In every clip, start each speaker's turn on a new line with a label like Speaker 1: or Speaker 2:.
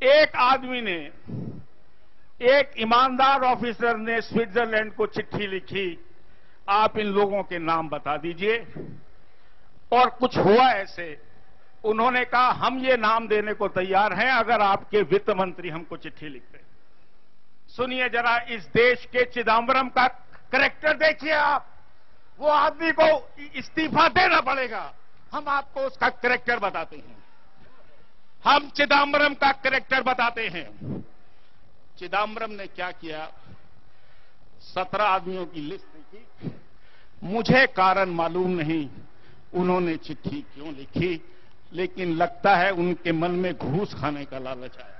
Speaker 1: एक आदमी ने, एक ईमानदार ऑफिसर ने स्विट्जरलैंड को चिट्ठी लिखी, आप इन लोगों के नाम बता दीजिए। और कुछ हुआ ऐसे, उन्होंने कहा हम ये नाम देने को तैयार हैं अगर आपके वित्त मंत्री हमको चिट्ठी लिखते। सुनिए जरा, इस देश के चिदम्बरम का कैरेक्टर देखिए आप। वो आदमी को इस्तीफा देना पड़ेगा। हम आपको उसका कैरेक्टर बताते हैं। हम चिदम्बरम का कैरेक्टर बताते हैं। चिदम्बरम ने क्या किया, 17 आदमियों की लिस्ट लिखी। मुझे कारण मालूम नहीं उन्होंने चिट्ठी क्यों लिखी, लेकिन लगता है उनके मन में घूस खाने का लालच आया।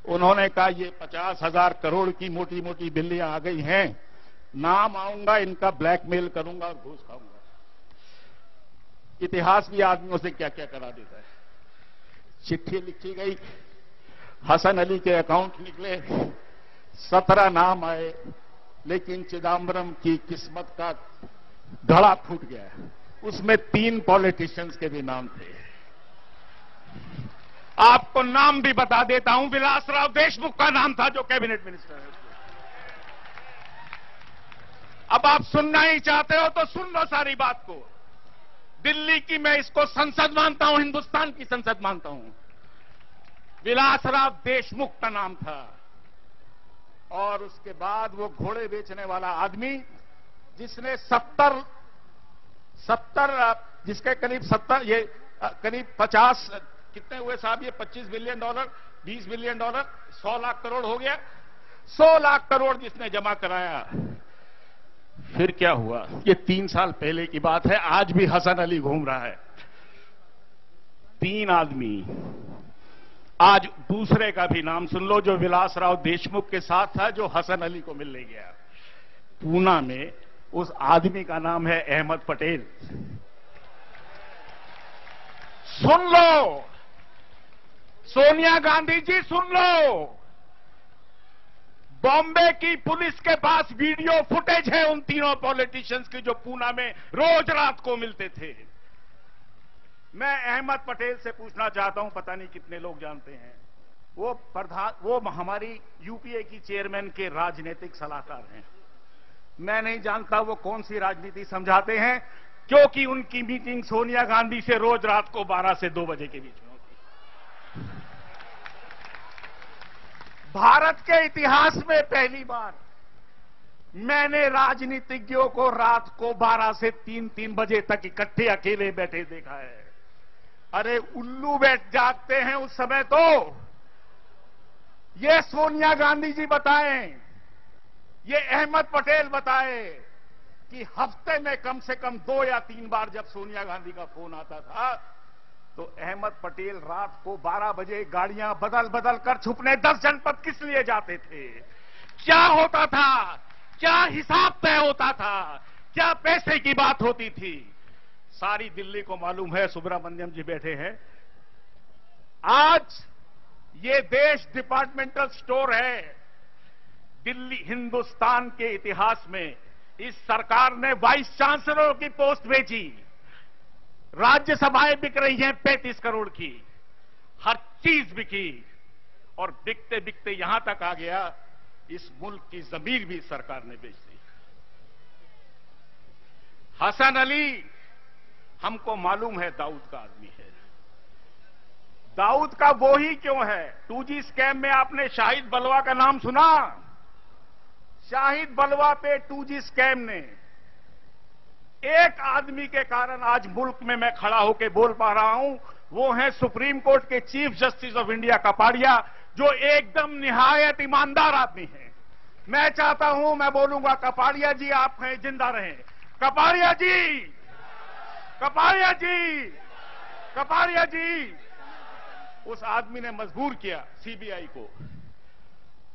Speaker 1: उन्होंने कहा ये 50,000 करोड़ की मोटी मोटी बिल्लियां आ गई हैं, नाम आऊंगा, इनका ब्लैकमेल करूंगा और घूस खाऊंगा। इतिहास भी आदमियों से क्या क्या करा देता है। चिट्ठी लिखी गई, हसन अली के अकाउंट निकले, 17 नाम आए, लेकिन चिदम्बरम की किस्मत का घड़ा फूट गया। उसमें 3 पॉलिटिशियंस के भी नाम थे। आपको नाम भी बता देता हूं, विलासराव देशमुख का नाम था जो कैबिनेट मिनिस्टर है। अब आप सुनना ही चाहते हो तो सुन लो सारी बात को। दिल्ली की मैं इसको संसद मानता हूं, हिंदुस्तान की संसद मानता हूं। विलासराव देशमुख का नाम था। और उसके बाद वो घोड़े बेचने वाला आदमी जिसने 70 जिसके करीब 70, ये करीब 50, कितने हुए साहब ये, $25 बिलियन, $20 बिलियन, 100 लाख करोड़ हो गया। 100 लाख करोड़ जिसने जमा कराया। फिर क्या हुआ, ये 3 साल पहले की बात है। आज भी हसन अली घूम रहा है। 3 आदमी। आज दूसरे का भी नाम सुन लो जो विलासराव देशमुख के साथ था, जो हसन अली को मिलने गया पूना में। उस आदमी का नाम है अहमद पटेल। सुन लो सोनिया गांधी जी, सुन लो। बॉम्बे की पुलिस के पास वीडियो फुटेज है उन तीनों पॉलिटिशियंस की जो पूना में रोज रात को मिलते थे। मैं अहमद पटेल से पूछना चाहता हूं, पता नहीं कितने लोग जानते हैं, वो हमारी यूपीए की चेयरमैन के राजनीतिक सलाहकार हैं। मैं नहीं जानता वो कौन सी राजनीति समझाते हैं, क्योंकि उनकी मीटिंग सोनिया गांधी से रोज रात को 12 से 2 बजे के बीच में होती। भारत के इतिहास में पहली बार मैंने राजनीतिज्ञों को रात को 12 से 3 बजे तक इकट्ठे अकेले बैठे देखा है। अरे उल्लू बैठ जागते हैं उस समय तो। ये सोनिया गांधी जी बताएं, ये अहमद पटेल बताए कि हफ्ते में कम से कम 2 या 3 बार जब सोनिया गांधी का फोन आता था तो अहमद पटेल रात को 12 बजे गाड़ियां बदल बदल कर छुपने 10 जनपद किस लिए जाते थे, क्या होता था, क्या हिसाब तय होता था, क्या पैसे की बात होती थी, सारी दिल्ली को मालूम है। सुब्रमण्यम जी बैठे हैं। आज ये देश डिपार्टमेंटल स्टोर है। दिल्ली, हिंदुस्तान के इतिहास में इस सरकार ने वाइस चांसलर की पोस्ट भेजी। राज्यसभाएं बिक रही हैं 35 करोड़ की। हर चीज बिकी और बिकते बिकते यहां तक आ गया, इस मुल्क की जमीन भी सरकार ने बेच दी। हसन अली हमको मालूम है दाऊद का आदमी है। दाऊद का वो ही क्यों है? 2G स्कैम में आपने शाहिद बलवा का नाम सुना? शाहिद बलवा पे 2G स्कैम ने एक आदमी के कारण आज मुल्क में मैं खड़ा होकर बोल पा रहा हूं। वो है सुप्रीम कोर्ट के chief justice of India Kapadia, जो एकदम निहायत ईमानदार आदमी है। मैं चाहता हूं, मैं बोलूंगा कपाड़िया जी आप हैं, जिंदा रहें। कपाड़िया जी, कपाड़िया जी, कपाड़िया जी। उस आदमी ने मजबूर किया सीबीआई को,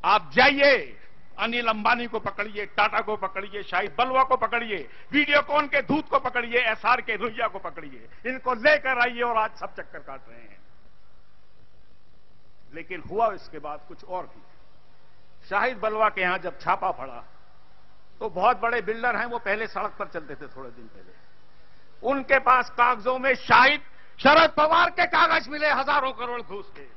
Speaker 1: आप जाइए, अनिल अंबानी को पकड़िए, टाटा को पकड़िए, शाहिद बलवा को पकड़िए, वीडियोकॉन के दूत को पकड़िए, एसआर के रुइया को पकड़िए, इनको लेकर आइए और आज सब चक्कर काट रहे हैं। लेकिन हुआ इसके बाद कुछ और भी। शाहिद बलवा के यहां जब छापा पड़ा तो बहुत बड़े बिल्डर हैं, वो पहले सड़क पर चलते थे थोड़े दिन पहले, उनके पास कागजों में शरद पवार के कागज मिले हजारों करोड़ घूस के।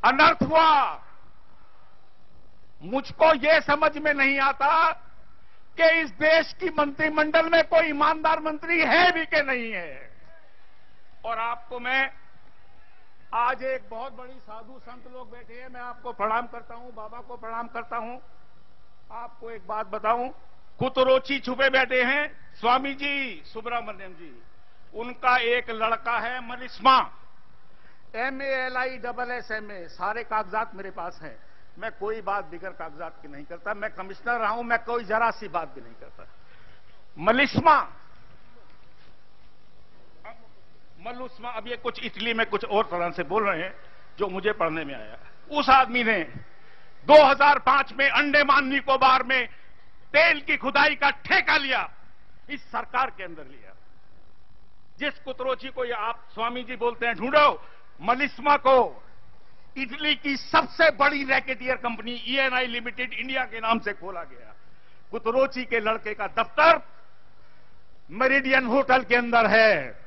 Speaker 1: अनर्थ हुआ। मुझको यह समझ में नहीं आता कि इस देश की मंत्रिमंडल में कोई ईमानदार मंत्री है भी कि नहीं है। और आपको मैं आज एक बहुत बड़ी साधु संत लोग बैठे हैं, मैं आपको प्रणाम करता हूं, बाबा को प्रणाम करता हूं। आपको एक बात बताऊं, कुतरोची छुपे बैठे हैं स्वामी जी सुब्रमण्यम जी, उनका एक लड़का है मलिस्मा, MALISSMA, सारे कागजात मेरे पास हैं। मैं कोई बात बिगर कागजात की नहीं करता, मैं कमिश्नर रहा हूं, मैं कोई जरा सी बात भी नहीं करता। मलिस्मा, अब ये कुछ इटली में कुछ और तरह से बोल रहे हैं जो मुझे पढ़ने में आया। उस आदमी ने 2005 में अंडमान निकोबार में तेल की खुदाई का ठेका लिया, इस सरकार के अंदर लिया। जिस कुतरोची को ये आप स्वामी जी बोलते हैं, ढूंढो मलिस्मा को इटली की सबसे बड़ी racketeer company ENI limited India के नाम से खोला गया। कुतरोची के लड़के का दफ्तर मेरिडियन होटल के अंदर है।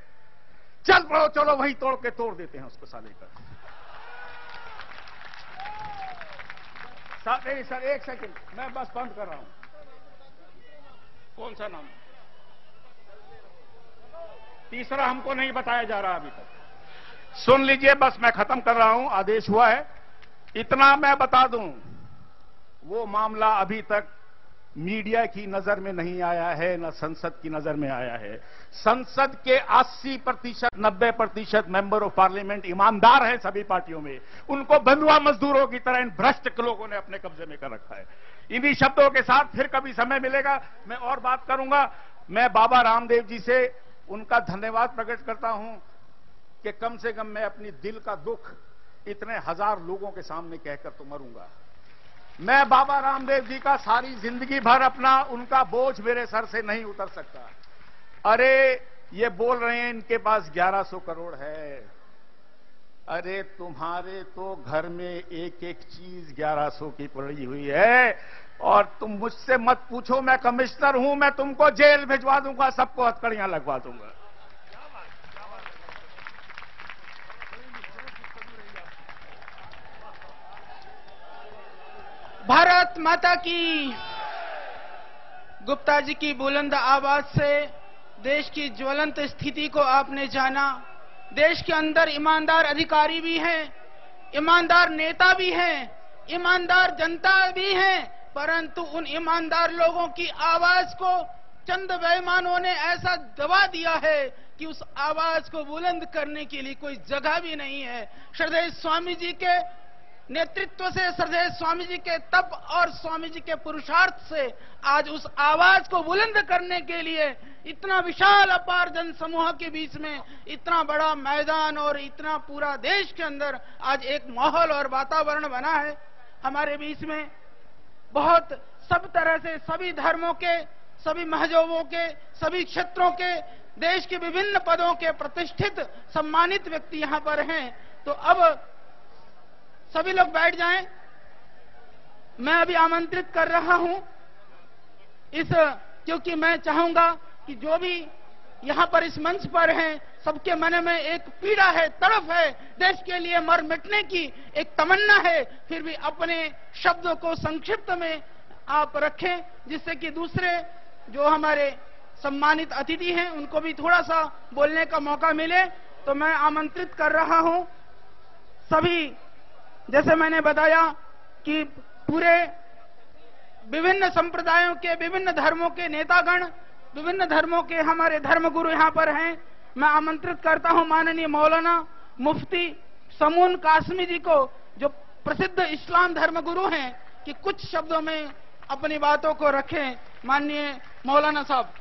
Speaker 1: चल पड़ो, चलो वहीं तोड़ देते हैं उसको साले का। नहीं सर, एक सेकंड, मैं बस बंद कर रहा हूं। कौन सा नाम? तीसरा हमको नहीं बताया जा रहा अभी तक। सुन लीजिए, बस मैं खत्म कर रहा हूं, आदेश हुआ है। इतना मैं बता दूं, वो मामला अभी तक मीडिया की नजर में नहीं आया है, न संसद की नजर में आया है। संसद के 80% 90% मेंबर ऑफ पार्लियामेंट ईमानदार हैं सभी पार्टियों में। उनको बंधुआ मजदूरों की तरह इन भ्रष्ट लोगों ने अपने कब्जे में कर रखा है। इन्हीं शब्दों के साथ फिर कभी समय मिलेगा मैं और बात करूंगा। मैं बाबा रामदेव जी से उनका धन्यवाद प्रकट करता हूं कि कम से कम मैं अपनी दिल का दुख इतने हजार लोगों के सामने कहकर तो मरूंगा। मैं बाबा रामदेव जी का सारी जिंदगी भर अपना उनका बोझ मेरे सर से नहीं उतर सकता। अरे ये बोल रहे हैं इनके पास 1100 करोड़ है। अरे तुम्हारे तो घर में एक एक चीज 1100 की पड़ी हुई है, और तुम मुझसे मत पूछो, मैं कमिश्नर हूं, मैं तुमको जेल भिजवा दूंगा, सबको हथकड़ियां लगवा दूंगा।
Speaker 2: भारत माता की। गुप्ता जी की बुलंद आवाज से देश की ज्वलंत स्थिति को आपने जाना। देश के अंदर ईमानदार अधिकारी भी हैं, ईमानदार नेता भी हैं, ईमानदार जनता भी हैं, परंतु उन ईमानदार लोगों की आवाज को चंद बेईमानों ने ऐसा दबा दिया है कि उस आवाज को बुलंद करने के लिए कोई जगह भी नहीं है। श्रद्धेय स्वामी जी के नेतृत्व से, श्रद्धेय स्वामी जी के तप और स्वामी जी के पुरुषार्थ से आज उस आवाज को बुलंद करने के लिए इतना विशाल अपार जन समूह के बीच में इतना बड़ा मैदान और इतना पूरा देश के अंदर आज एक माहौल और वातावरण बना है। हमारे बीच में बहुत सब तरह से सभी धर्मों के, सभी महजोबों के, सभी क्षेत्रों के, देश के विभिन्न पदों के प्रतिष्ठित सम्मानित व्यक्ति यहां पर हैं। तो अब सभी लोग बैठ जाएं। मैं अभी आमंत्रित कर रहा हूं क्योंकि मैं चाहूंगा कि जो भी यहां पर इस मंच पर हैं, सबके मन में एक पीड़ा है, तड़प है, देश के लिए मर मिटने की एक तमन्ना है। फिर भी अपने शब्दों को संक्षिप्त में आप रखें, जिससे कि दूसरे जो हमारे सम्मानित अतिथि हैं उनको भी थोड़ा सा बोलने का मौका मिले। तो मैं आमंत्रित कर रहा हूं सभी, जैसे मैंने बताया कि पूरे विभिन्न संप्रदायों के, विभिन्न धर्मों के नेतागण, विभिन्न धर्मों के हमारे धर्मगुरु यहां पर हैं। मैं आमंत्रित करता हूं माननीय मौलाना मुफ्ती समून कासमी जी को, जो प्रसिद्ध इस्लाम धर्मगुरु हैं, कि कुछ शब्दों में अपनी बातों को रखें। माननीय मौलाना साहब।